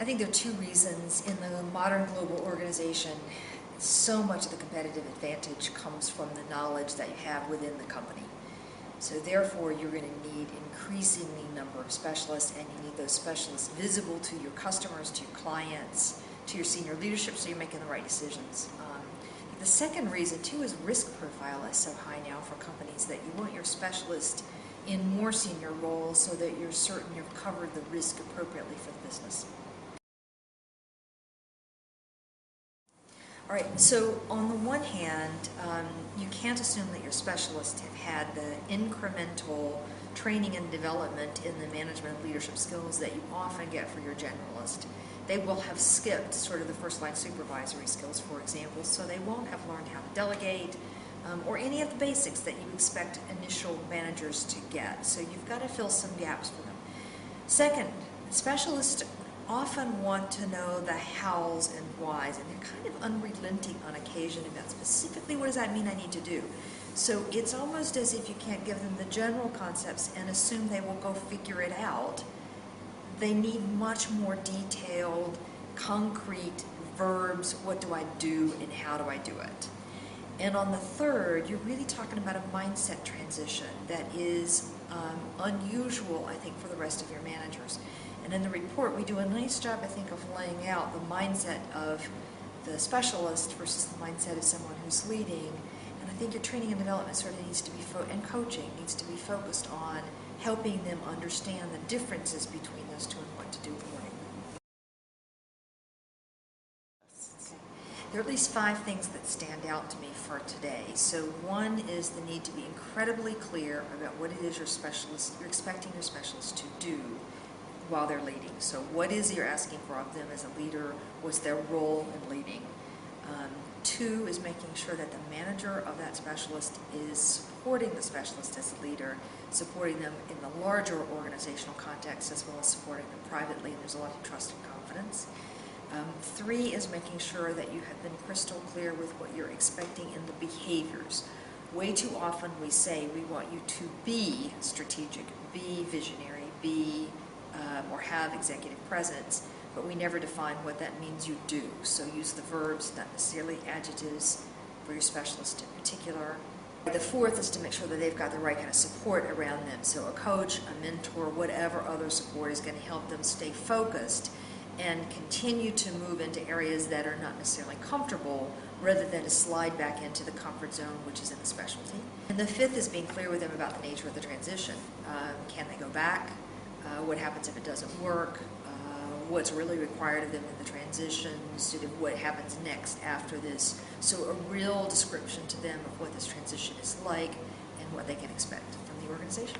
I think there are two reasons. In the modern global organization, so much of the competitive advantage comes from the knowledge that you have within the company. So therefore, you're going to need increasingly number of specialists, and you need those specialists visible to your customers, to your clients, to your senior leadership, so you're making the right decisions. The second reason, too, is risk profile is so high now for companies that you want your specialist in more senior roles so that you're certain you've covered the risk appropriately for the business. All right, so on the one hand, you can't assume that your specialists have had the incremental training and development in the management and leadership skills that you often get for your generalist. They will have skipped sort of the first-line supervisory skills, for example, so they won't have learned how to delegate or any of the basics that you expect initial managers to get. So you've got to fill some gaps for them. Second, specialists often want to know the hows and whys, and they're kind of unrelenting on occasion about specifically what does that mean I need to do. So it's almost as if you can't give them the general concepts and assume they will go figure it out. They need much more detailed, concrete verbs. What do I do and how do I do it? And on the third, you're really talking about a mindset transition that is unusual, I think, for the rest of your managers. And in the report, we do a nice job, I think, of laying out the mindset of the specialist versus the mindset of someone who's leading. And I think your training and development sort of needs to be, and coaching needs to be focused on helping them understand the differences between those two and what to do accordingly. Okay. There are at least 5 things that stand out to me for today. So one is the need to be incredibly clear about what it is you're expecting your specialist to do while they're leading. So what is it you're asking for of them as a leader? What's their role in leading? 2 is making sure that the manager of that specialist is supporting the specialist as a leader, supporting them in the larger organizational context as well as supporting them privately, and there's a lot of trust and confidence. 3 is making sure that you have been crystal clear with what you're expecting in the behaviors. Way too often we say we want you to be strategic, be visionary, be or have executive presence, but we never define what that means you do. So use the verbs, not necessarily adjectives, for your specialist in particular. The 4th is to make sure that they've got the right kind of support around them. So a coach, a mentor, whatever other support is going to help them stay focused and continue to move into areas that are not necessarily comfortable, rather than to slide back into the comfort zone, which is in the specialty. And the 5th is being clear with them about the nature of the transition. Can they go back? What happens if it doesn't work? What's really required of them in the transition, sort of what happens next after this. So a real description to them of what this transition is like and what they can expect from the organization.